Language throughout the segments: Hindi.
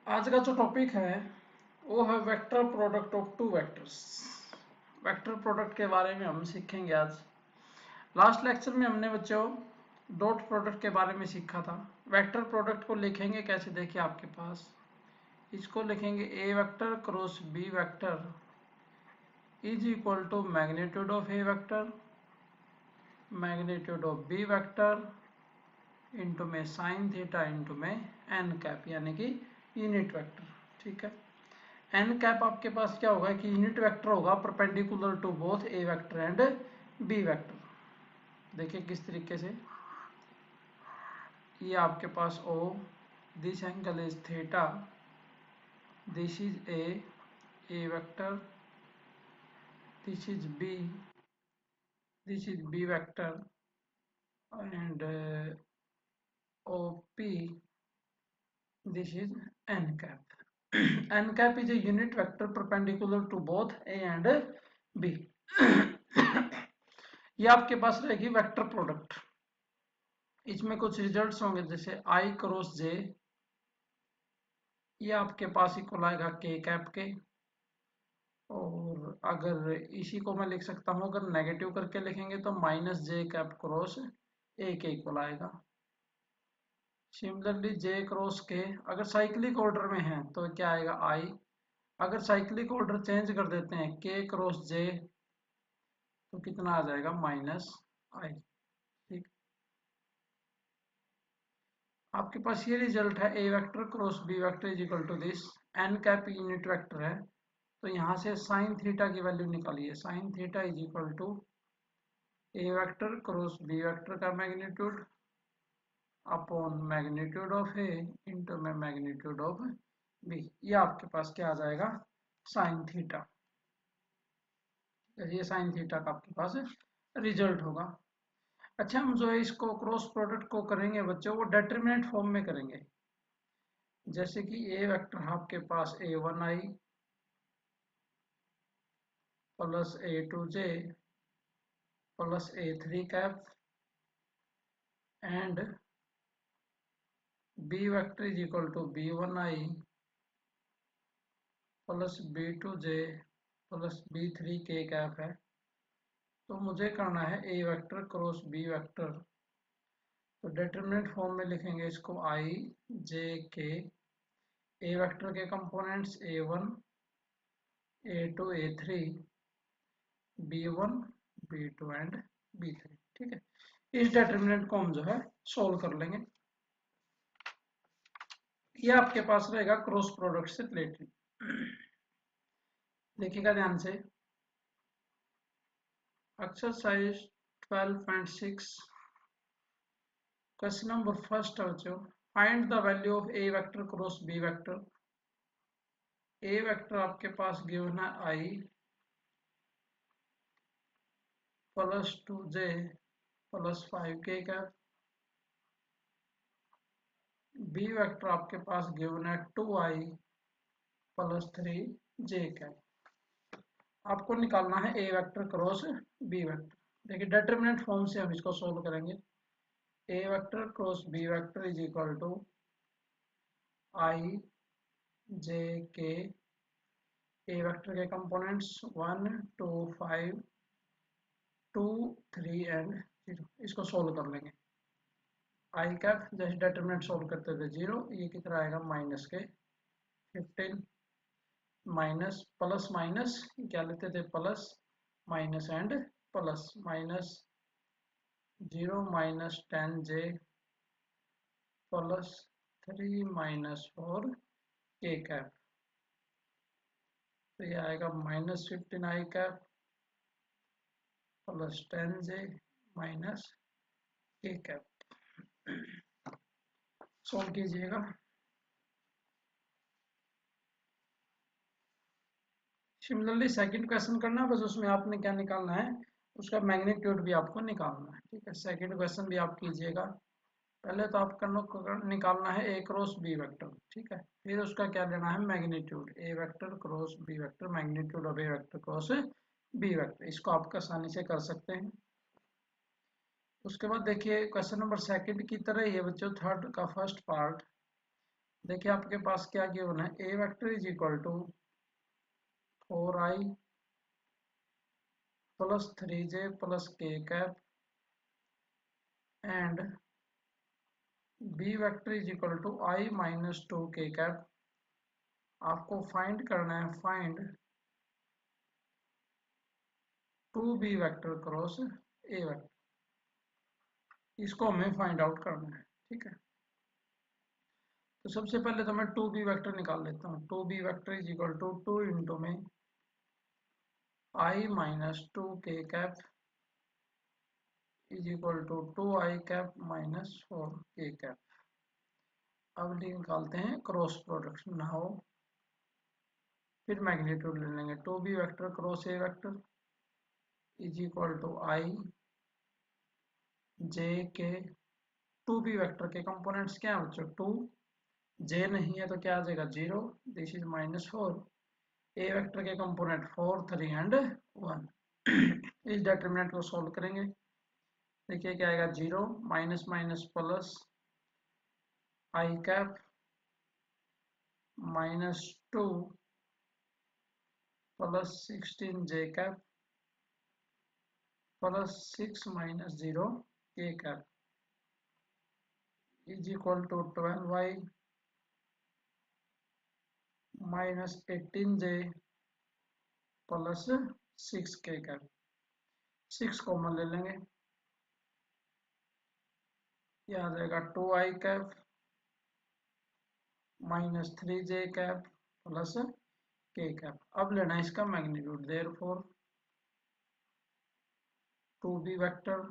आज का जो टॉपिक है वो है vector product of two vectors. Vector product के बारे में हम सीखेंगे आज। लास्ट लेक्चर में हमने बच्चों डॉट प्रोडक्ट के बारे में सीखा था। वेक्टर प्रोडक्ट को लिखेंगे कैसे, देखिए आपके पास इसको लिखेंगे A vector cross B vector is equal to magnitude of A vector magnitude of B vector into में साइन थीटा इंटू में एन कैप यानी कि यूनिट वेक्टर। ठीक है, एन कैप आपके पास क्या होगा कि यूनिट वेक्टर होगा perpendicular to both A vector and B vector. देखिए किस तरीके से, ये आपके पास O, this angle is theta, this is A vector, this is B, this is B vector and O P, this is N cap. n cap is a unit vector perpendicular to both a and b। ये आपके पास रहेगी वेक्टर प्रोडक्ट। इसमें कुछ रिजल्ट्स होंगे जैसे i क्रॉस j, ये आपके पास इक्वल आएगा k कैप के। और अगर इसी को मैं लिख सकता हूं, अगर नेगेटिव करके लिखेंगे तो minus j cap cross a के इक्वल आएगा। सिमिलरली j क्रॉस k अगर साइक्लिक ऑर्डर में है तो क्या आएगा i। अगर साइक्लिक ऑर्डर चेंज कर देते हैं k क्रॉस j तो कितना आ जाएगा माइनस i। ठीक, आपके पास ये रिजल्ट है A vector cross B vector is equal to this. N cap unit vector है तो यहाँ से साइन थीटा की वैल्यू निकालिए। Sine theta is equal to A vector cross B vector का magnitude upon magnitude of A into में मैग्नीट्यूड ऑफ बी। ये आपके पास क्या आ जाएगा साइन थीटा। ये साइन थीटा का आपके पास रिजल्ट होगा। अच्छा, हम जो है इसको क्रॉस प्रोडक्ट को करेंगे बच्चों, वो डिटरमिनेंट फॉर्म में करेंगे। जैसे कि ए वेक्टर आपके पास a1i plus a2j plus a3 cap and B vector is equal to b1i plus b2j plus b3 k cap है। तो मुझे करना है A vector cross B vector, तो डिटरमिनेंट फॉर्म में लिखेंगे इसको i j k। A vector के components a1 a2 a3 b1 b2 and b3। ठीक है, इस डिटरमिनेंट को हम जो है सोल्व कर लेंगे। ये आपके पास रहेगा क्रॉस प्रोडक्ट से रिलेटेड। देखिएगा ध्यान से, एक्सरसाइज 12.6 क्वेश्चन नंबर फर्स्ट है बच्चों, find the value of A vector cross B vector. A vector आपके पास गिवन है I plus 2j plus 5k cap. B vector आपके पास गिवन है 2i प्लस 3j कैप। आपको निकालना है A vector cross B vector. देखिए डिटरमिनेंट फॉर्म से हम इसको सोल्व करेंगे। A vector cross B vector is equal to I J K. A vector के कंपोनेंट्स 1 2 5 2 3 एंड 0। इसको सोल्व कर लेंगे। आई कैप जैसे डिटरमिनेंट सोल्व करते थे 0, ये कितना आएगा माइनस के 15 माइनस प्लस माइनस क्या लेते थे plus minus and plus minus 0 minus 10j plus 3 minus 4k cap. तो ये आएगा minus 15i cap plus 10j minus k cap. Solve कीजिएगा। सिमिलरली सेकंड क्वेश्चन करना, बस उसमें आपने क्या निकालना है, उसका मैग्नीट्यूड भी आपको निकालना है। ठीक है, सेकंड क्वेश्चन भी आप कीजिएगा। पहले तो आपका निकालना है ए क्रॉस बी वेक्टर। ठीक है, फिर उसका क्या लेना है magnitude, A vector cross B vector magnitude of A vector cross B vector. इसको आप आसानी से कर सकते हैं। उसके बाद देखिए क्वेश्चन नंबर सेकंड की तरह ही है बच्चों, थर्ड का फर्स्ट पार्ट। देखिए आपके पास क्या गिवन है, A vector is equal to 4i plus 3j plus k cap and B vector is equal to i minus 2k cap. आपको फाइंड करना है, find 2b vector cross A vector, इसको हमें फाइंड आउट करना है। ठीक है, तो सबसे पहले तो मैं 2b वेक्टर निकाल लेता हूँ। 2b vector is equal to 2 into में i minus 2k cap is equal to 2i cap minus 4k cap. अब निकालते हैं क्रॉस प्रोडक्ट नाउ, फिर मैग्नीट्यूड ले लेंगे। 2b vector cross A vector is equal to i j k। 2b vector के कंपोनेंट्स क्या है बच्चों, 2, j नहीं है तो क्या आ जाएगा 0, this is minus 4। A vector के कंपोनेंट 4, 3 एंड 1। इस डिटरमिनेंट को सॉल्व करेंगे, देखिए क्या आएगा, 0 minus minus plus I cap minus 2 plus 16 J cap plus 6 minus 0 K cap is equal to 12y minus 18j plus 6k cap. 6 common ले लेंगे, ये आ जाएगा 2i cap minus 3j cap plus k cap. अब लेना है इसका magnitude, therefore 2b vector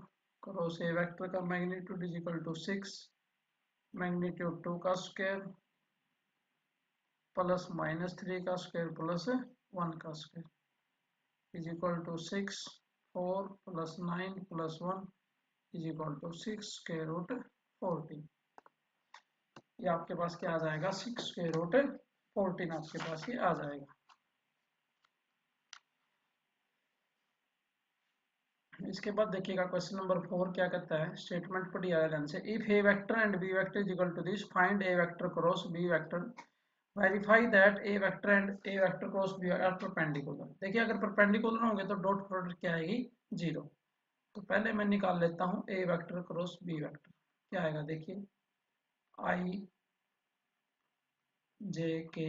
cross A vector का magnitude is equal to 6 magnitude 2 का स्क्वायर प्लस माइनस 3 का स्क्वायर प्लस 1 का square is equal to 6, 4 plus 9 plus 1 is equal to 6 square root 14। ये आपके पास क्या आ जाएगा, 6 स्क्वायर रूट 14 आपके पास ये आ जाएगा। इसके बाद देखिएगा क्वेश्चन नंबर 4 क्या कहता है, स्टेटमेंट पढ़िए ध्यान से। If A vector and B vector is equal to this, find A vector cross B vector, verify that A vector and A vector cross B are perpendicular. देखिए अगर परपेंडिकुलर होंगे तो डॉट प्रोडक्ट क्या आएगी, 0। तो पहले मैं निकाल लेता हूँ ए वेक्टर क्रॉस बी वेक्टर, क्या आएगा देखिए, आई जे के।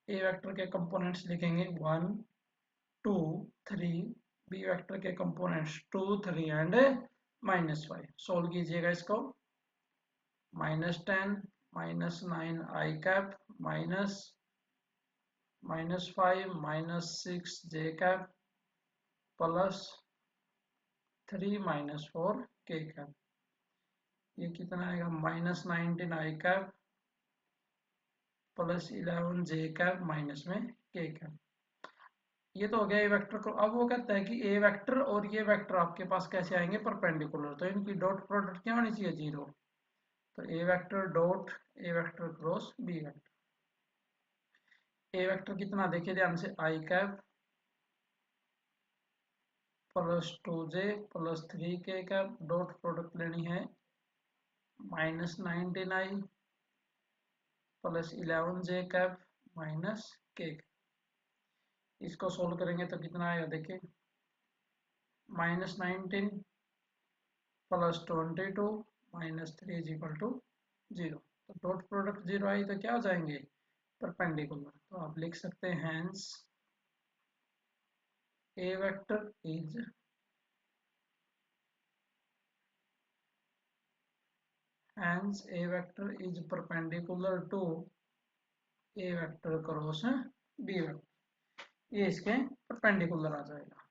ए वेक्टर के कंपोनेंट्स लिखेंगे 1, 2, 3। बी वेक्टर के कंपोनेंट्स 2, 3 एंड -5। सोल्व कीजिएगा इसको, -10 -9 आई cap -5 -6 j cap plus 3 -4 K cap. ये कितना आएगा, -19 आई कैप प्लस 11 जे कैप माइनस में के कैप। ये तो हो गया ए वेक्टर को। अब वो कहता है कि ए वेक्टर और ये वेक्टर आपके पास कैसे आएंगे, परपेंडिकुलर, तो इनकी डॉट प्रोडक्ट क्या होनी चाहिए, 0। तो A vector dot A vector cross B vector. A vector कितना देखिए ध्यान से, I cap plus 2j plus 3k cap, dot product लेनी है -19i plus 11j cap minus k। इसको सोल्व करेंगे तो कितना आएगा देखिए, -19 plus 22 minus 3 is equal to 0। तो डॉट प्रोडक्ट 0 आई तो क्या हो जाएंगे, परपेंडिकुलर। तो आप लिख सकते हैं hence A vector is A vector is perpendicular to A vector cross B vector, ये इसके परपेंडिकुलर आ जाएगा।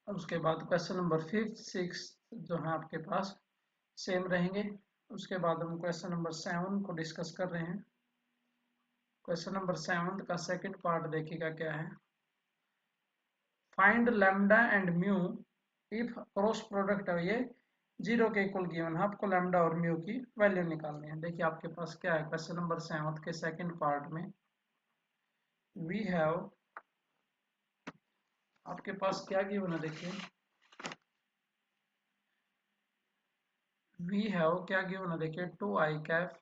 अब उसके बाद क्वेश्चन नंबर 5, 6 जो है आपके पास सेम रहेंगे। उसके बाद हम क्वेश्चन नंबर 7 को डिस्कस कर रहे हैं। क्वेश्चन नंबर 7 का सेकंड पार्ट देखिएगा क्या है, find lambda and mu if cross product है ये 0 के इक्वल गिवन है, आपको लैम्डा और म्यू की वैल्यू निकालनी है। देखिए आपके पास क्या है, क्वेश्चन नंबर 7 के सेकंड पार्ट में वी हैव, आपके पास क्या गिवन है देखिए, वी हैव क्या गिवन है देखिए, 2i cap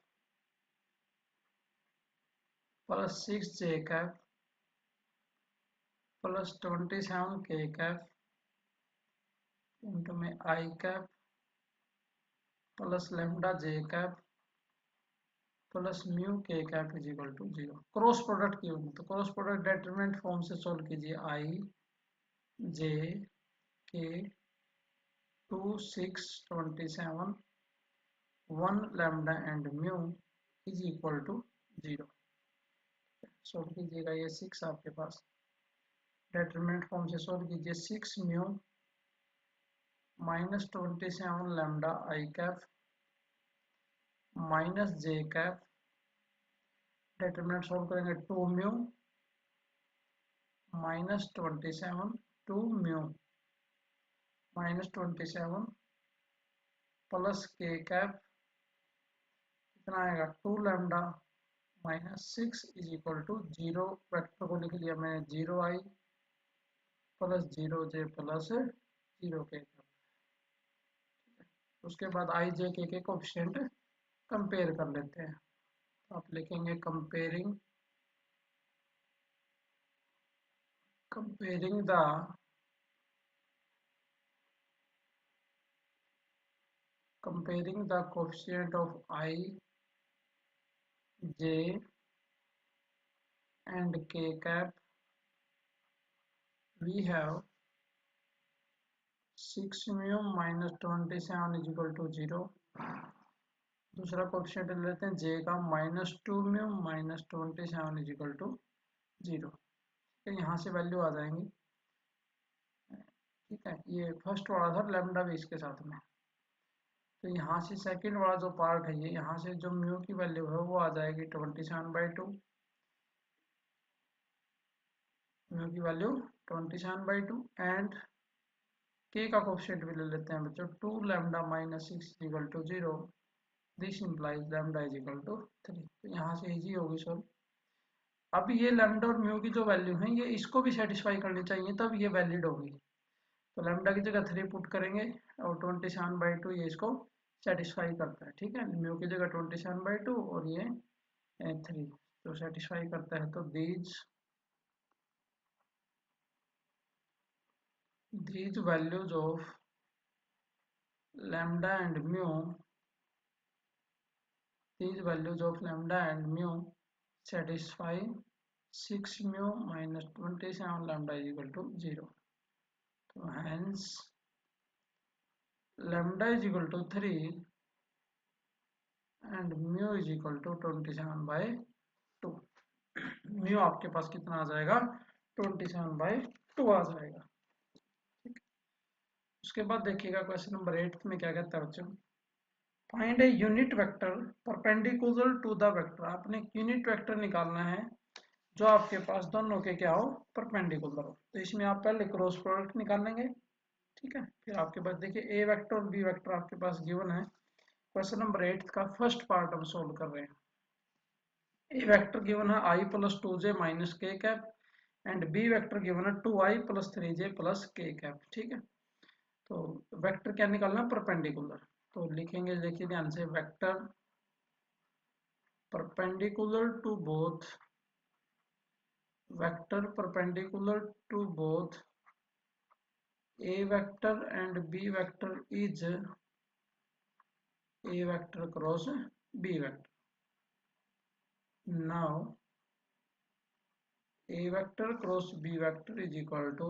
plus 6 j cap plus 27 k cap into में i cap plus lambda j cap plus mu k cap is equal to 0। Cross product की होगी तो क्रॉस प्रोडक्ट डिटरमिनेंट फॉर्म से सोल्व कीजिए। I J k 2 6 27 1 lambda and mu is equal to 0। Solve कीजिएगा। ये 6 आपके पास डिटरमिनेंट फॉर्म से सोल्व कीजिए। 6 mu minus 27 lambda I cap minus J cap determinant solve करेंगे 2 mu minus 27 2 mu minus 27 plus K cap कितना आएगा 2 lambda minus 6 is equal to 0। Vector को लिख लिया मैंने 0 आई प्लस 0 जे प्लस 0 के। उसके बाद आई जे के कोएफिशिएंट कंपेयर कर लेते हैं। तो आप लिखेंगे comparing the coefficient of I J and K cap we have 6 mu minus 27 is equal to 0। दूसरा कोएफिशिएंट लेते हैं J का minus 2 mu minus 27 is equal to 0। तो यहाँ से वैल्यू आ जाएंगी। ठीक है, ये फर्स्ट वाला था लैम्डा भी इसके साथ में। तो यहाँ से सेकंड वाला जो पार्ट है ये यहाँ से जो म्यू की वैल्यू है वो आ जाएगी 27/2। म्यू की वैल्यू 27/2 एंड के का कोएफिशिएंट भी ले लेते हैं बच्चों 2 lambda minus 6 equal to 0। This implies lambda is equal to 3। तो यहाँ से इजी होगी सॉल्व। अब ये लैम्डा और म्यू की जो वैल्यू है ये इसको भी सेटिस्फाई करनी चाहिए तब ये वैलिड होगी। तो लैम्डा की जगह 3 पुट करेंगे और 27/2 ये इसको सेटिस्फाई करता है। ठीक है, म्यू की जगह 27/2 और ये 3 तो सेटिस्फाई करता है। तो these values of lambda and mu satisfy 6 mu minus 27 lambda is equal to 0। so hence lambda is equal to 3 and mu is equal to 27/2। mu आपके पास कितना आ जाएगा 27/2 आ जाएगा। उसके बाद देखिएगा क्वेश्चन नंबर 8 में क्या कहता है बच्चों। Find a unit vector perpendicular to the vector. आपने यूनिट वेक्टर निकालना है जो आपके पास दोनों के क्या हो परपेंडिकुलर हो। तो इसमें आप पहले क्रॉस प्रोडक्ट निकाल लेंगे। ठीक है, फिर आपके पास देखिए ए वेक्टर और बी वेक्टर आपके पास गिवन है। क्वेश्चन नंबर 8 का फर्स्ट पार्ट हम सोल्व कर रहे हैं। ए वेक्टर गिवन है I plus 2j minus K cap and B vector given है 2i plus 3j plus K cap. ठीक है, तो वेक्टर क्या निकालना परपेंडिकुलर। तो लिखेंगे देखिए ध्यान से vector perpendicular to both a vector and b vector is a vector cross b vector। now a vector cross b vector is equal to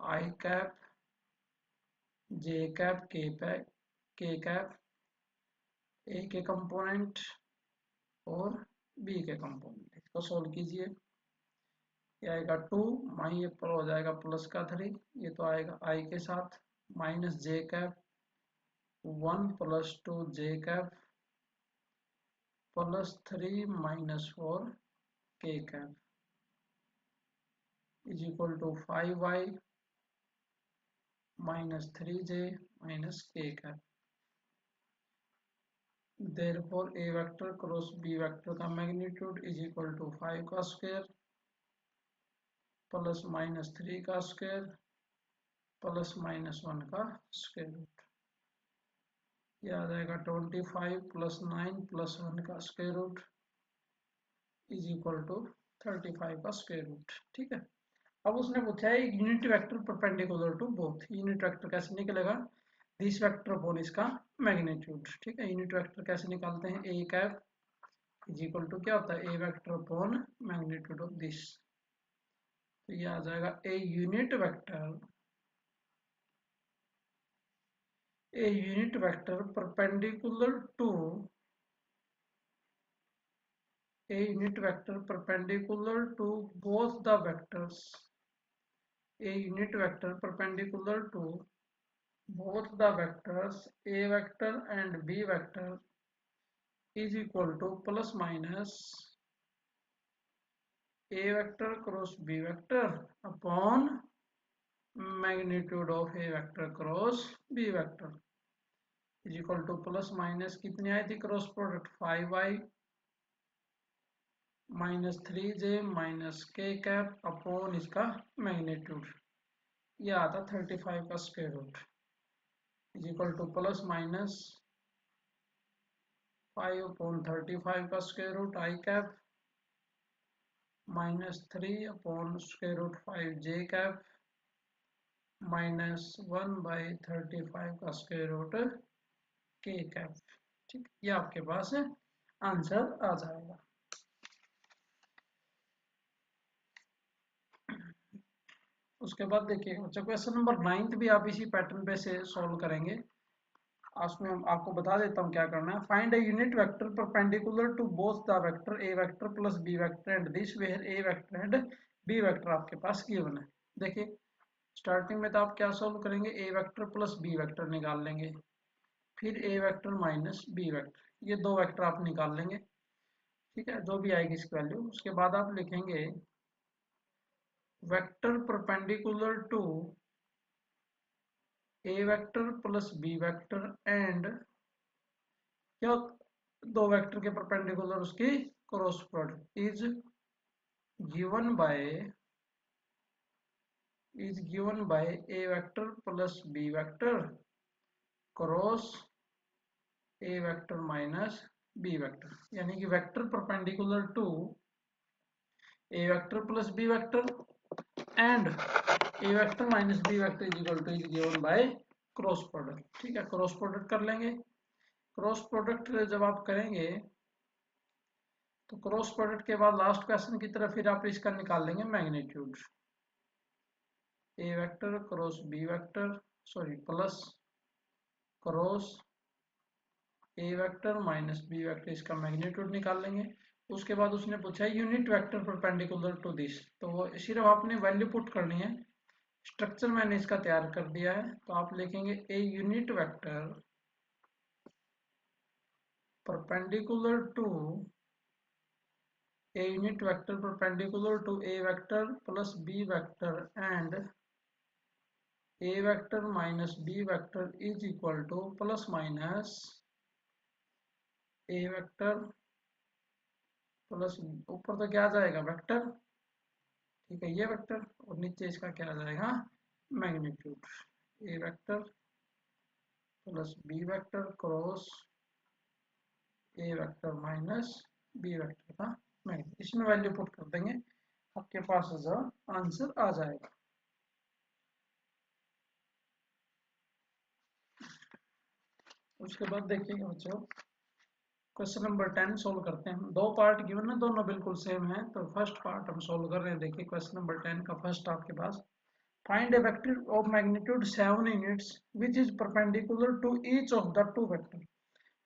I cap j cap k cap a के कंपोनेंट और b के कंपोनेंट। इसको सोल्व कीजिए। ये आएगा 2 माई ये पर हो जाएगा प्लस का 3। ये तो आएगा i के साथ minus J cap 1 plus 2 J cap plus 3 minus 4 K cap is equal to 5i minus 3j minus K cap. therefore a vector cross b vector का मैग्नीट्यूड इज इक्वल टू 5 का स्क्वायर प्लस माइनस 3 का स्क्वायर प्लस माइनस 1 का स्क्वायर रूट। यह आ जाएगा 25 प्लस 9 प्लस 1 का square root is equal to 35 का स्क्वायर रूट। ठीक है, अब उसने पूछा है unit vector perpendicular to both. Unit vector कैसे निकलेगा, दिस वेक्टर अपॉन इसका मैग्नीट्यूड। ठीक है, यूनिट वेक्टर कैसे निकालते हैं, A cap is equal to क्या होता है, A vector upon magnitude of this. तो ये आ जाएगा a unit vector perpendicular to both the vectors, a unit vector perpendicular to both the vectors a vector and b vector is equal to plus minus a vector cross b vector upon magnitude of a vector cross b vector is equal to plus minus कितनी आई थी cross product 5i minus 3j minus K cap upon इसका मैग्नीट्यूड, ये आता 35 का square root is equal to plus minus 5 upon 35 का square root I cap minus 3 upon square root 5j cap minus 1/35 का स्क्वायर रूट के कैप। ठीक, ये आपके पास आंसर आ जाएगा। उसके बाद देखिए बच्चों क्वेश्चन नंबर 9 भी आप इसी पैटर्न पे से सॉल्व करेंगे। उसमें आपको बता देता हूँ क्या करना है। Find a unit vector perpendicular to both the vector A vector plus B vector and this where A vector and B vector आपके पास गिवन है। देखिए स्टार्टिंग में तो आप क्या सॉल्व करेंगे, A vector plus B vector निकाल लेंगे, फिर ए वेक्टर माइनस बी वेक्टर, ये दो वेक्टर आप निकाल लेंगे। ठीक है, जो भी आएगी इसकी वैल्यू, उसके बाद आप लिखेंगे vector perpendicular to A vector plus B vector and क्या, दो वेक्टर के परपेंडिकुलर उसकी cross product is given by A vector plus B vector cross A vector minus B vector, यानी कि vector perpendicular to A vector plus B vector and A vector minus B vector is equal to is given by cross product. ठीक है, क्रॉस प्रोडक्ट कर लेंगे। क्रॉस प्रोडक्ट जब आप करेंगे तो क्रॉस प्रोडक्ट के बाद लास्ट क्वेश्चन की तरफ फिर आप इसका निकाल लेंगे magnitude, A vector cross B vector sorry plus cross A vector minus B vector, इसका मैग्नीट्यूड निकाल लेंगे। उसके बाद उसने पूछा है unit vector perpendicular to this, तो वो सिर्फ आपने वैल्यू पुट करनी है। स्ट्रक्चर मैंने इसका तैयार कर दिया है, तो आप लिखेंगे a unit vector perpendicular to a unit vector perpendicular to a vector plus b vector and a vector minus b vector is equal to plus minus a vector plus ऊपर तो क्या आ जाएगा वेक्टर, ठीक है ये वेक्टर, और नीचे इसका क्या आ जाएगा magnitude, A vector plus B vector cross A vector minus B vector का मैग्नीट्यूड, इसमें वैल्यू पुट कर देंगे, आपके पास आंसर आ जाएगा। उसके बाद देखिएगा बच्चों क्वेश्चन नंबर 10 सोल्व करते हैं। दो पार्ट गिवन है, दोनों बिल्कुल सेम है, तो फर्स्ट पार्ट हम सोल्व कर रहे हैं। देखिए क्वेश्चन नंबर 10 का फर्स्ट आपके पास, find A vector of magnitude 7 units which is perpendicular to each of the two vector.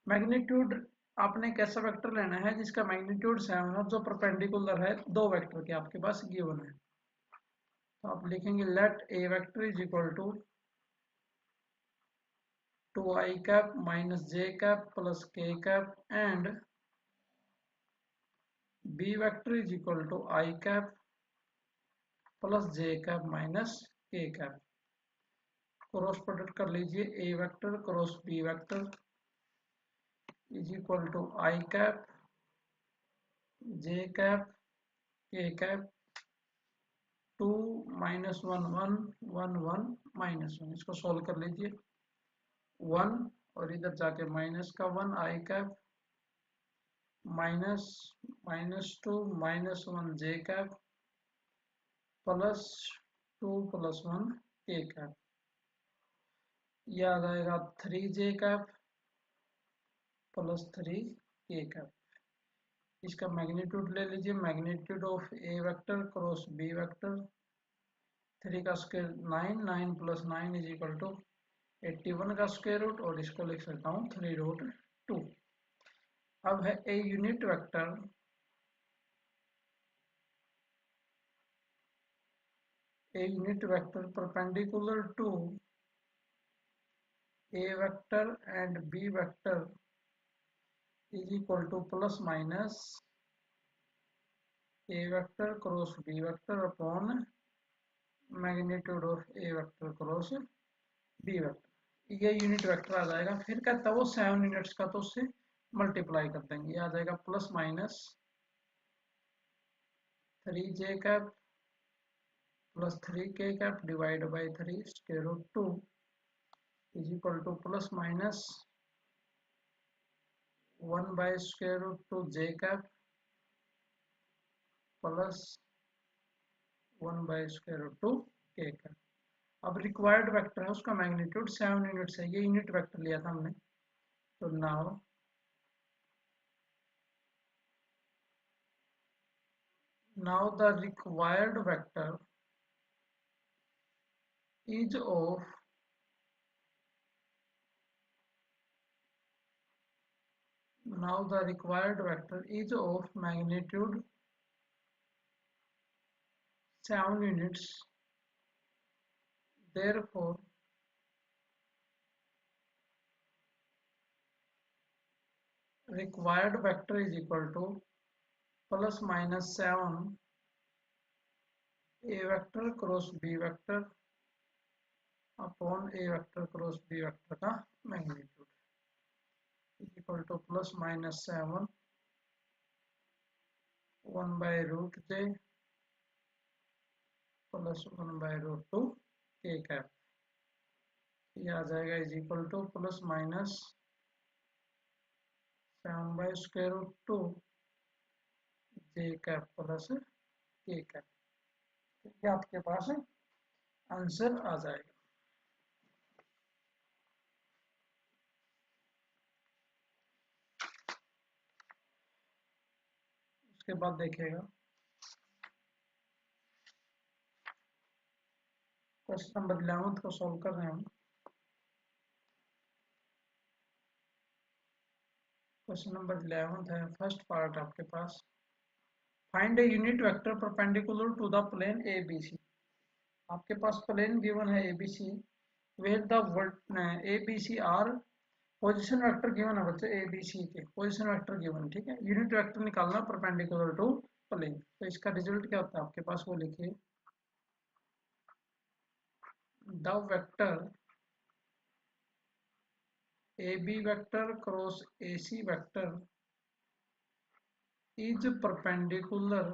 Magnitude आपने कैसा वेक्टर लेना है जिसका मैग्नीट्यूड 7 है, जो परपेंडिकुलर है दो वेक्टर के आपके पास गिवन है। तो आप लिखेंगे let A vector is equal to 2i cap minus j cap plus k cap and b vector is equal to I cap plus j cap minus k cap। Cross product कर लीजिए, a vector cross b vector is equal to I cap j cap k cap 2 minus 1 1 1 1 minus 1, इसको सॉल्व कर लीजिए 1 और इधर जाके माइनस का 1 I cap minus -2 -1 J cap +2 + 1 के कैप, ये आ जाएगा 3 जे कैप +3 के कैप। इसका मैग्नीट्यूड ले लीजिए, magnitude of A vector cross B vector, 3 का स्क्वायर 9, 9 + 9 = 81 का स्क्वायर रूट, और इसको लिख सकता हूँ 3√2। अब है a unit vector, perpendicular to A vector and B vector is equal to plus minus A vector cross B vector upon magnitude of A vector cross B vector, ये यूनिट वेक्टर आ जाएगा। फिर कहता है वो 7 यूनिट्स का, तो उससे मल्टीप्लाई कर देंगे, ये आ जाएगा +-3 जे cap +3 K cap divide by 3 square root 2 is equal to +-1 by square root 2 J cap +1 by square root 2 K cap. अब रिक्वायर्ड वेक्टर है, उसका मैग्नीट्यूड 7 यूनिट्स है, ये यूनिट वेक्टर लिया था हमने। तो now the required vector is of magnitude 7 units, therefore required vector is equal to +-7 a vector cross b vector upon a vector cross b vector का magnitude is equal to +-7 1 by root j +1/√2 K cap, ये आ जाएगा is equal to +-7 by square root 2 J cap plus K cap, ये आपके पास आंसर आ जाएगा। उसके बाद देखिएगा क्वेश्चन नंबर 11 को सॉल्व कर रहे हैं हम। क्वेश्चन नंबर 11 है, फर्स्ट पार्ट आपके पास, find a unit vector perpendicular to the plane A B C. आपके पास प्लेन गिवन है A B C, where the A B C are position vector given है बच्चे, ए बी सी के पोजीशन वेक्टर गिवन, ठीक है। यूनिट वेक्टर निकालना परपेंडिकुलर टू प्लेन, तो इसका रिजल्ट क्या होता है आपके पास, वो लिखिए, the vector A B vector cross A C vector is perpendicular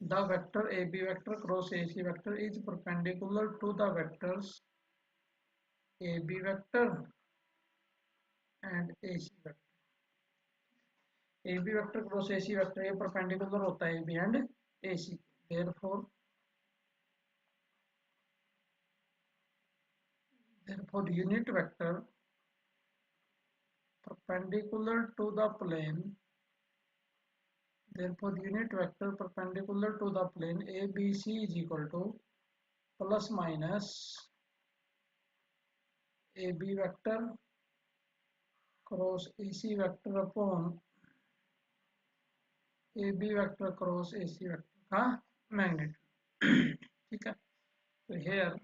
the vector ab vector cross ac vector is perpendicular to the vectors ab vector and ac vector। ab vector cross ac vector ये perpendicular होता है ab and ac, therefore unit vector perpendicular to the plane, therefore unit vector perpendicular to the plane abc is equal to plus minus ab vector cross ac vector upon A B vector cross A C vector का मैग्नीट्यूड, ठीक है। तो here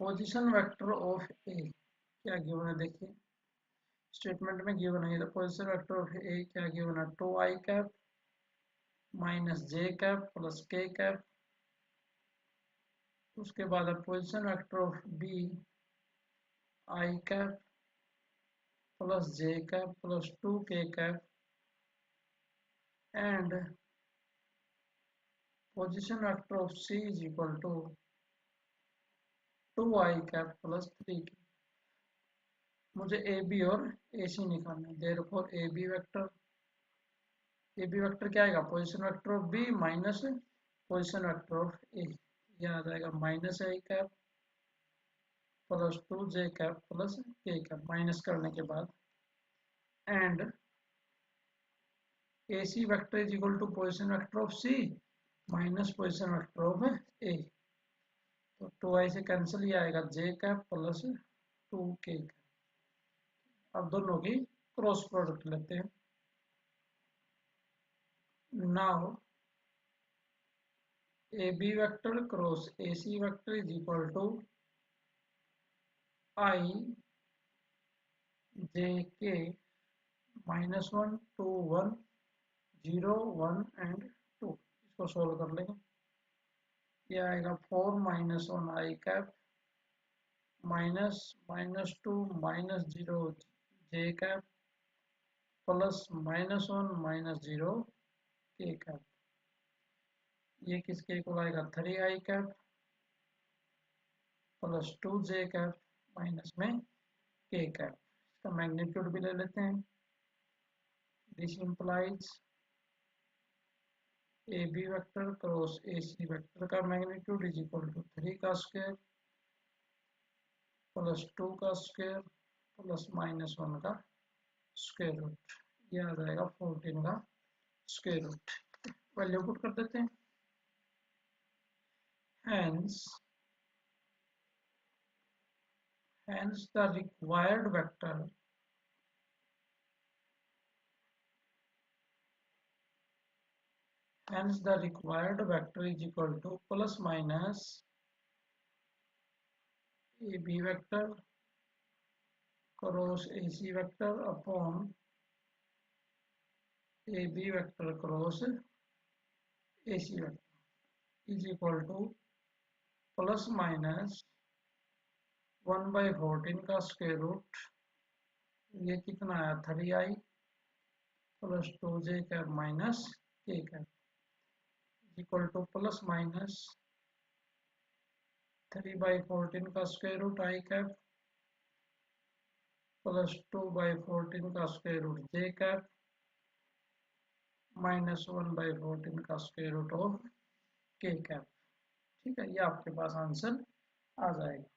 position vector of A क्या गिवन है, देखिए स्टेटमेंट में गिवन है, पोजीशन वेक्टर ऑफ ए क्या गिवन है, 2i cap -j cap plus k cap, उसके बाद position vector of B i cap plus j cap plus 2k cap and position vector of C is equal to 2i cap plus 3k। मुझे ए बी और ए सी निकालना है। देयरफॉर ए बी वेक्टर क्या आएगा, position vector of B minus position vector of A. यह आ जाएगा minus I cap plus 2j cap plus K cap, minus करने के बाद and A C vector is equal to position vector of C minus position vector of A. तो 2i से कैंसिल ही आएगा, j cap plus 2k cap. अब दोनों की क्रॉस प्रोडक्ट लेते हैं। Now A B vector cross A C vector is equal to i j k -1 2 1 0 1 and 2। इसको सोल्व कर लेंगे। ये आएगा 4 -1 i cap minus -2 -0 j cap plus -1 -0 k cap. ये किसके इक्वल आएगा, 3i cap plus 2j cap minus में k कैप। इसका मैग्नीट्यूड भी ले लेते हैं। This implies A B vector cross A C vector का मैग्नीट्यूड इज इक्वल टू 3 का स्क्वायर प्लस 2 का स्क्वायर प्लस -1 का स्क्वायर रूट। ये आ जाएगा 14 का स्क्वायर रूट। वैल्यू पुट कर देते हैं। hence the required vector is equal to plus minus a b vector cross a c vector upon a b vector cross a c vector is equal to plus minus 1/14 का स्क्वायर रूट। ये कितना आया, 3i plus 2j cap minus k cap equal to plus minus 3/14 का square root i cap plus 2/14 का square root j cap minus 1/14 का square root of k cap. ठीक है, ये आपके पास आंसर आ जाएगा।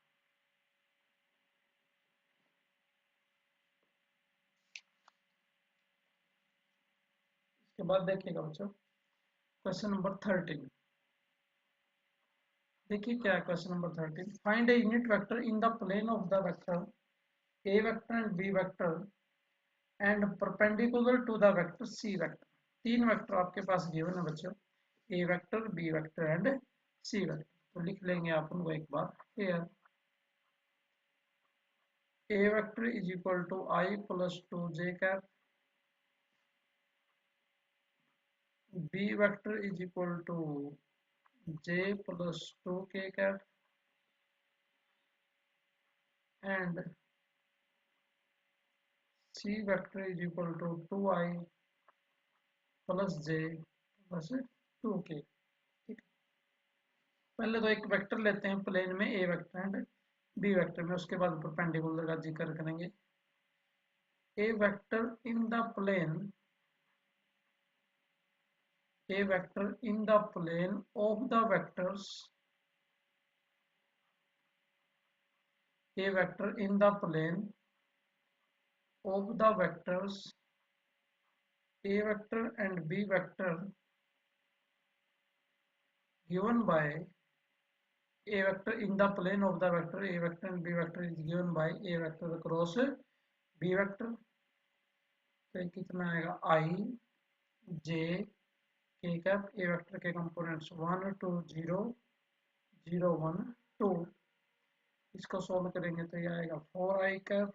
इसके बाद देखिएगा बच्चों क्वेश्चन नंबर 13। देखिए क्या है question number 13। Find a unit vector in the plane of the vector A vector and B vector and perpendicular to the vector C vector. तीन वेक्टर आपके पास गिवन है बच्चों, A vector B vector and C vector. तो लिख लेंगे आप उनको एक बार। Here A vector is equal to I plus 2j cap, B vector is equal to j plus 2k cap and C vector is equal to 2i plus j plus 2k। ठीक है, पहले तो एक वेक्टर लेते हैं प्लेन में A vector and B vector में, उसके बाद परपेंडिकुलर का जिक्र करेंगे। A vector in the plane, a vector in the plane of the vectors, a vector in the plane of the vectors a vector and b vector given by a vector in the plane of the vector a vector and b vector is given by a vector across b vector। तो कितना आएगा, i j k cap. A vector के कंपोनेंट्स 1 2 0 0 1 2। इसको सॉल्व करेंगे तो ये आएगा 4i cap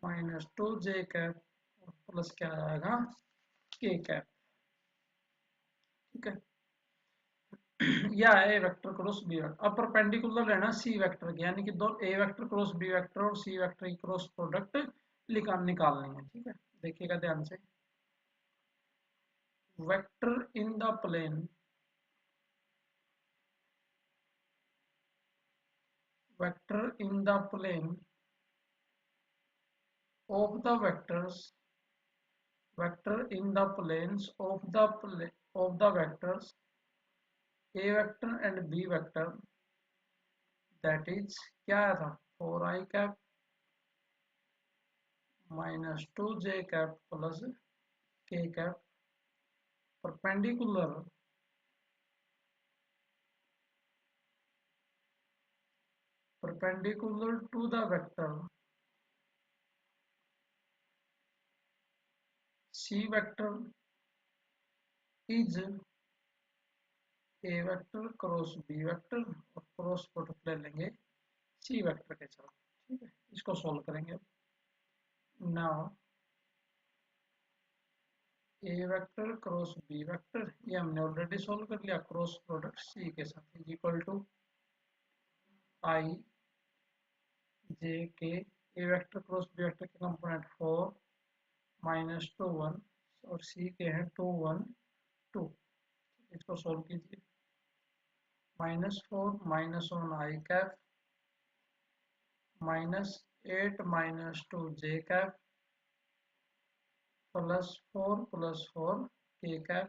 minus 2j cap और प्लस क्या आएगा, k कैप। ठीक है, यह है A vector cross B vector. अब परपेंडिकुलर लेना सी वेक्टर की, यानी कि दो A vector cross B vector और सी वेक्टर की क्रॉस प्रोडक्ट निकालनी है। ठीक है, देखिएगा ध्यान से। Vector in the plane vector in the plane of the vectors, vector in the planes of the vectors a vector and b vector, that is क्या आया था 4i cap minus 2j cap plus k cap perpendicular to the vector c vector is a vector cross b vector और क्रॉस प्रोडक्ट ले लेंगे c vector के साथ। ठीक है, इसको सॉल्व करेंगे। Now a vector cross b vector ये हमने ऑलरेडी सॉल्व कर लिया, क्रॉस प्रोडक्ट c के साथ is equal to i j k। a vector cross b vector के कंपोनेंट 4 माइनस 2 1 और c के हैं 2 1 2। इसको सॉल्व कीजिए। -4 -1 i cap -8 -2 j cap +4 +4 k cap,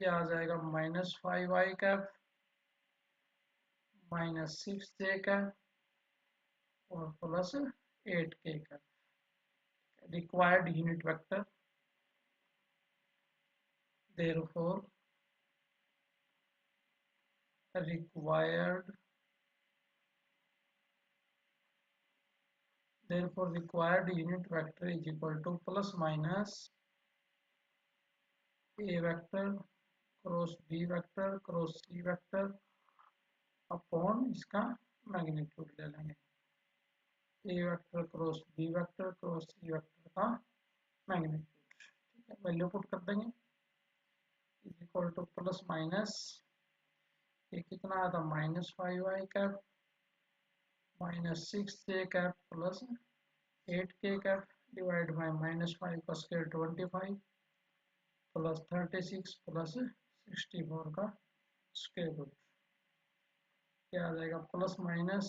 ये आ जाएगा -5 i कैप -6 j कैप और +8 k cap. required unit vector, therefore required unit vector is equal to plus minus a vector cross b vector cross c vector upon इसका मैग्नीट्यूड ले लेंगे a vector cross b vector cross c vector का मैग्नीट्यूड। ठीक है, वैल्यू पुट कर देंगे is equal to plus minus ये कितना आया था -5i cap -6j cap +8k cap divide by -5 का स्क्वायर 25 +36 +64 का स्क्वायर रूट, क्या आ जाएगा plus minus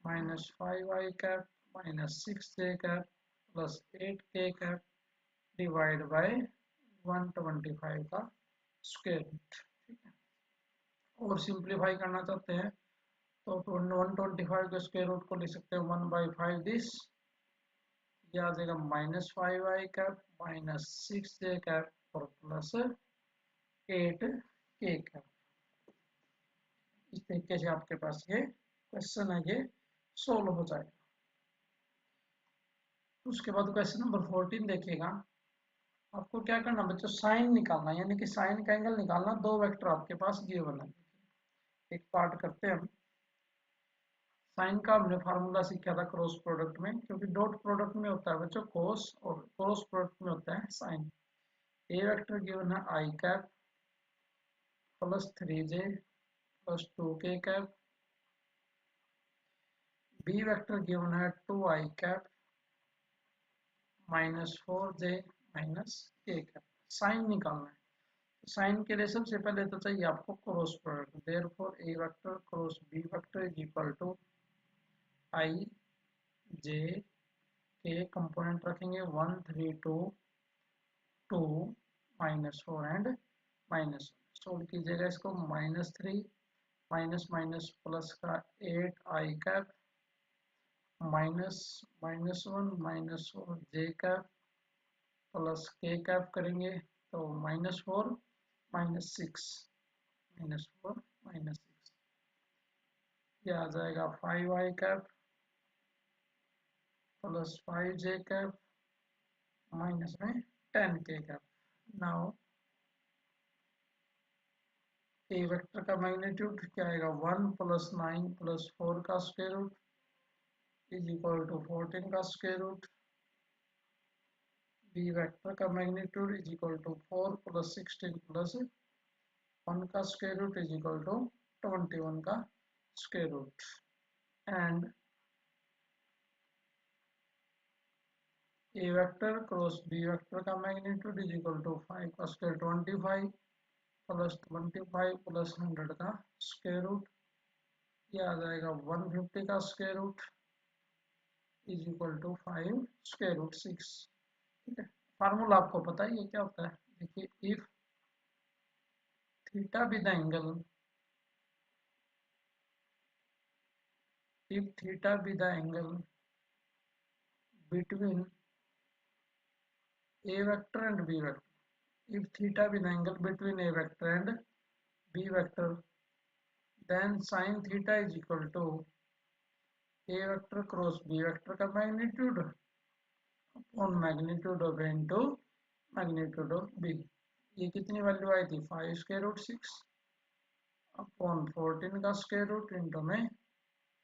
-5i cap -6j cap +8k cap divide by 125 का स्क्वायर रूट। ठीक है, और सिंप्लीफाई करना चाहते हैं तो 125 के स्क्वायर रूट को लिख सकते हैं 1/5 दिस, ये आ जाएगा -5i कैप -6j कैप और +8k कैप। इस तरीके से आपके पास ये क्वेश्चन है, ये सोल्व हो जाएगा। उसके बाद क्वेश्चन नंबर 14 देखिएगा। आपको क्या करना बच्चों, साइन निकालना, यानी कि साइन का एंगल निकालना। दो वेक्टर आपके पास गिवन है। एक पार्ट करते हैं हम। साइन का हमने फार्मूला सीखा था क्रॉस प्रोडक्ट में, क्योंकि डॉट प्रोडक्ट में होता है बच्चों कोस और क्रॉस प्रोडक्ट में होता है साइन। ए वेक्टर गिवन है I cap +3j +2k cap, B vector given है 2i cap -4j -k cap. Sign निकालना है, साइन के लिए सबसे पहले तो चाहिए आपको cross product. Therefore A vector cross B vector is equal to I J K component रखेंगे 1 3 2 2 -4 एंड -1। सोल्व कीजिएगा इसको -3 माइनस माइनस प्लस का 8i cap -1 -4 j cap +k cap करेंगे तो -4 -6 -4 -6, ये आ जाएगा 5i cap +5j cap minus में 10k cap. Now A vector का मैग्नीट्यूड क्या आएगा 1 + 9 + 4 का square root is equal to 14 का स्क्वायर रूट। बी वेक्टर का मैग्नीट्यूड इज इक्वल टू 4 + 16 + 1 का square root is equal to 21 का square root. And A vector cross B vector का मैग्नीट्यूड इज इक्वल टू 5 का स्क्वायर 25 प्लस 25 प्लस 100 का स्क्वायर रूट, ये आ जाएगा 150 का square root is equal to 5 square root 6। ठीक है, फार्मूला आपको पता है ये क्या होता है। देखिए, if theta be the angle, if theta be the angle between a vector and b vector, if theta be the angle between a vector and b vector, then sin theta is equal to a vector cross b vector का magnitude upon magnitude of a into magnitude of b। ये कितनी वैल्यू आई थी, 5 स्क्वायर रूट 6 अपॉन 14 का स्क्वायर रूट इंटू में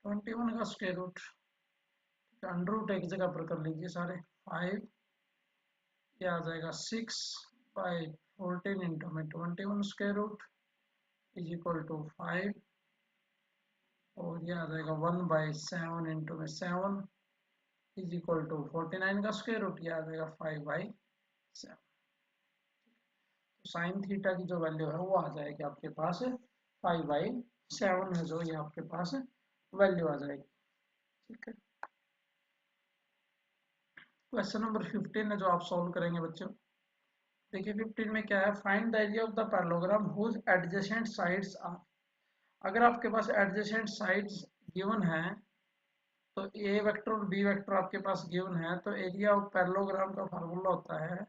21 का स्क्वायर रूट। अंडर रूट एक जगह पर कर लीजिए सारे, 5, ये आ जाएगा 6 बाई 14 इंटू में 21 square root is equal to 5, और ये आ जाएगा 1/7 इंटू में 7 इज इक्वल टू 49 का स्क्वायर रूट, ये आ जाएगा 5/7। तो साइन थीटा की जो वैल्यू है वो आ जाएगी आपके पास 5/7 है, जो ये आपके पास वैल्यू आ जाएगी। ठीक है, क्वेश्चन नंबर 15 है जो आप सॉल्व करेंगे बच्चों। देखिए 15 में क्या है, find the area of the parallelogram whose adjacent sides are. अगर आपके पास एडजेसेंट साइड्स गिवन है, तो ए वेक्टर और बी वेक्टर आपके पास गिवन है, तो एरिया ऑफ पैरेललोग्राम का फार्मूला होता है,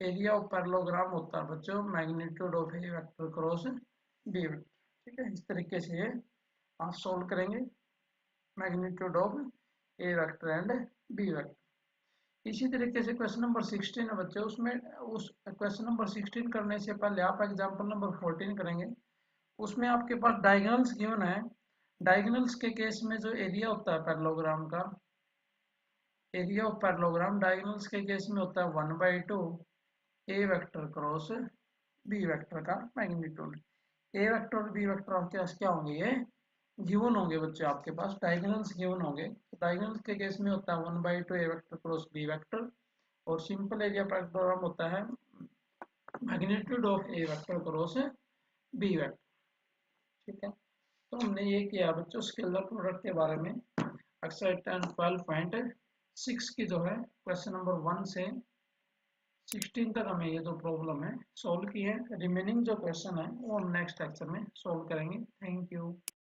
एरिया ऑफ पैरेललोग्राम होता है बच्चों magnitude of A vector cross B vector. ठीक है, इस तरीके से ये आप सॉल्व करेंगे, magnitude of A vector and B vector. इसी तरीके से क्वेश्चन नंबर 16 है बच्चों, उसमें उस क्वेश्चन नंबर 16 करने से पहले आप एग्जांपल नंबर 14 करेंगे। उसमें आपके पास डायगोनल्स गिवन है, डायगोनल्स के केस में जो एरिया होता है पैरेललोग्राम का, एरिया ऑफ पैरेललोग्राम डायगोनल्स के केस में होता है 1/2 A vector cross B vector का मैग्नीट्यूड। ए वेक्टर और बी वेक्टर आपके पास क्या होंगे, ये गिवन होंगे बच्चे, आपके पास डायगोनल्स गिवन होंगे। तो डायगोनल्स के केस में होता है 1/2 A vector cross B vector, और सिंपल एरिया पैरेललोग्राम होता है magnitude of A vector cross B vector. ठीक है, तो हमने ये किया बच्चों स्केलर प्रोडक्ट के बारे में। एक्सरसाइज 12.6 की जो है क्वेश्चन नंबर 1 से 16 तक हमें ये जो प्रॉब्लम है सॉल्व की है। रिमेनिंग जो क्वेश्चन है वो हम नेक्स्ट लेक्चर में सॉल्व करेंगे। Thank you.